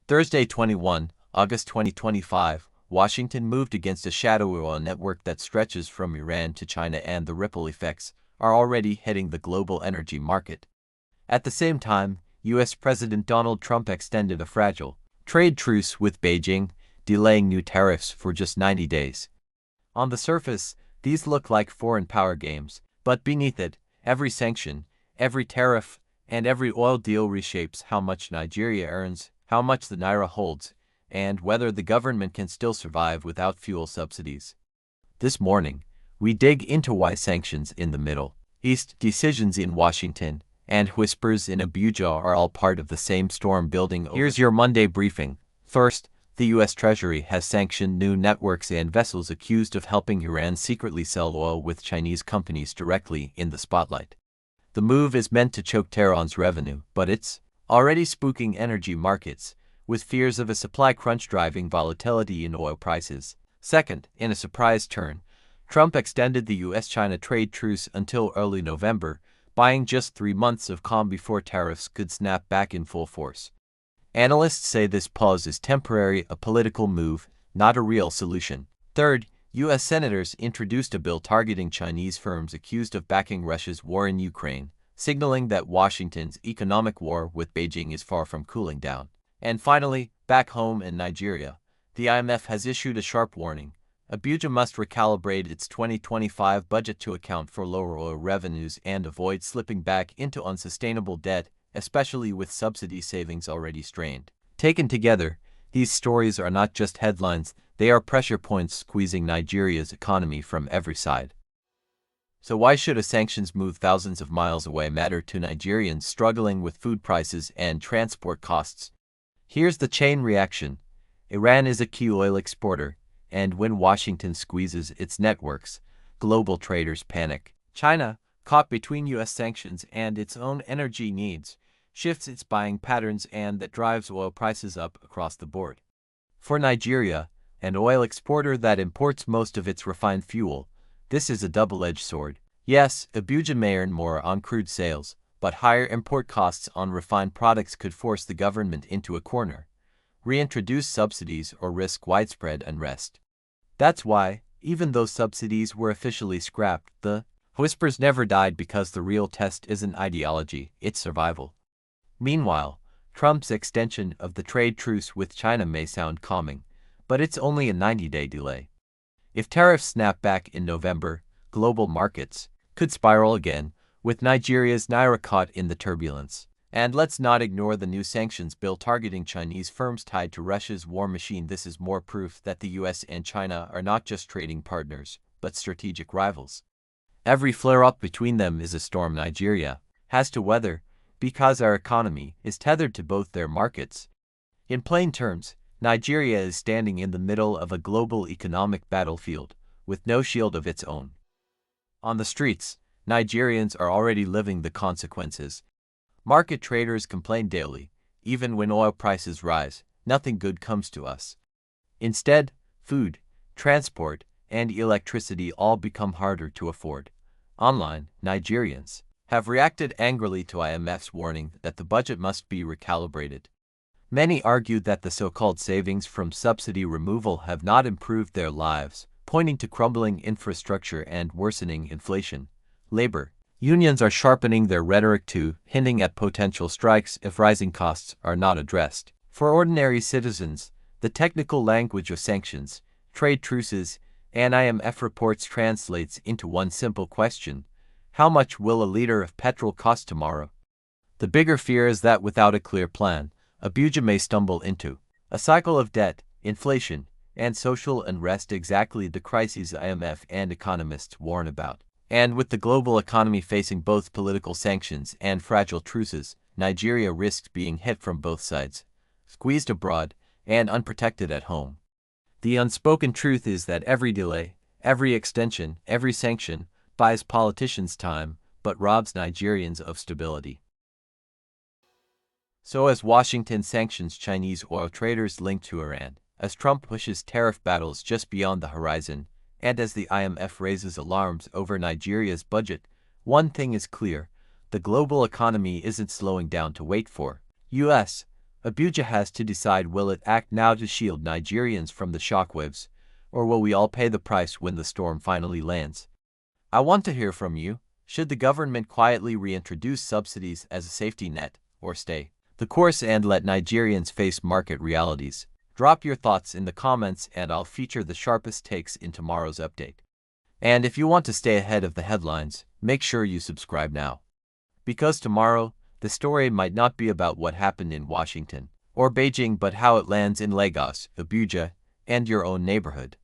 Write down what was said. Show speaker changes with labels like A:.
A: Thursday, 21 August 2025, Washington moved against a shadowy oil network that stretches from Iran to China, and the ripple effects are already hitting the global energy market. At the same time, U.S. President Donald Trump extended a fragile trade truce with Beijing, delaying new tariffs for just 90 days. On the surface, these look like foreign power games, but beneath it, every sanction, every tariff, and every oil deal reshapes how much Nigeria earns, how much the Naira holds, and whether the government can still survive without fuel subsidies. This morning, we dig into why sanctions in the Middle East, decisions in Washington, and whispers in Abuja are all part of the same storm building. Here's your Monday briefing. First, the U.S. Treasury has sanctioned new networks and vessels accused of helping Iran secretly sell oil, with Chinese companies directly in the spotlight. The move is meant to choke Tehran's revenue, but it's already spooking energy markets, with fears of a supply crunch driving volatility in oil prices. Second, in a surprise turn, Trump extended the U.S.-China trade truce until early November, buying just 3 months of calm before tariffs could snap back in full force. Analysts say this pause is temporary, a political move, not a real solution. Third, U.S. senators introduced a bill targeting Chinese firms accused of backing Russia's war in Ukraine, signaling that Washington's economic war with Beijing is far from cooling down. And finally, back home in Nigeria, the IMF has issued a sharp warning. Abuja must recalibrate its 2025 budget to account for lower oil revenues and avoid slipping back into unsustainable debt, especially with subsidy savings already strained. Taken together, these stories are not just headlines, they are pressure points squeezing Nigeria's economy from every side. So why should a sanctions move thousands of miles away matter to Nigerians struggling with food prices and transport costs? Here's the chain reaction. Iran is a key oil exporter, and when Washington squeezes its networks, global traders panic. China, caught between U.S. sanctions and its own energy needs, shifts its buying patterns, and that drives oil prices up across the board. For Nigeria, an oil exporter that imports most of its refined fuel, this is a double-edged sword. Yes, Abuja may earn more on crude sales, but higher import costs on refined products could force the government into a corner, reintroduce subsidies, or risk widespread unrest. That's why, even though subsidies were officially scrapped, the whispers never died, because the real test isn't ideology, it's survival. Meanwhile, Trump's extension of the trade truce with China may sound calming, but it's only a 90-day delay. If tariffs snap back in November, global markets could spiral again, with Nigeria's Naira caught in the turbulence. And let's not ignore the new sanctions bill targeting Chinese firms tied to Russia's war machine. This is more proof that the US and China are not just trading partners, but strategic rivals. Every flare-up between them is a storm Nigeria has to weather, because our economy is tethered to both their markets. In plain terms, Nigeria is standing in the middle of a global economic battlefield, with no shield of its own. On the streets, Nigerians are already living the consequences. Market traders complain daily. Even when oil prices rise, nothing good comes to us. Instead, food, transport, and electricity all become harder to afford. Online, Nigerians have reacted angrily to IMF's warning that the budget must be recalibrated. Many argued that the so-called savings from subsidy removal have not improved their lives, pointing to crumbling infrastructure and worsening inflation. Labor unions are sharpening their rhetoric too, hinting at potential strikes if rising costs are not addressed. For ordinary citizens, the technical language of sanctions, trade truces, and IMF reports translates into one simple question: how much will a liter of petrol cost tomorrow? The bigger fear is that without a clear plan, Abuja may stumble into a cycle of debt, inflation, and social unrest, exactly the crises IMF and economists warn about. And with the global economy facing both political sanctions and fragile truces, Nigeria risks being hit from both sides, squeezed abroad and unprotected at home. The unspoken truth is that every delay, every extension, every sanction buys politicians time, but robs Nigerians of stability. So as Washington sanctions Chinese oil traders linked to Iran, as Trump pushes tariff battles just beyond the horizon, and as the IMF raises alarms over Nigeria's budget, one thing is clear: the global economy isn't slowing down to wait for U.S. Abuja has to decide, will it act now to shield Nigerians from the shockwaves, or will we all pay the price when the storm finally lands? I want to hear from you. Should the government quietly reintroduce subsidies as a safety net, or stay the course and let Nigerians face market realities? Drop your thoughts in the comments and I'll feature the sharpest takes in tomorrow's update. And if you want to stay ahead of the headlines, make sure you subscribe now. Because tomorrow, the story might not be about what happened in Washington or Beijing, but how it lands in Lagos, Abuja, and your own neighborhood.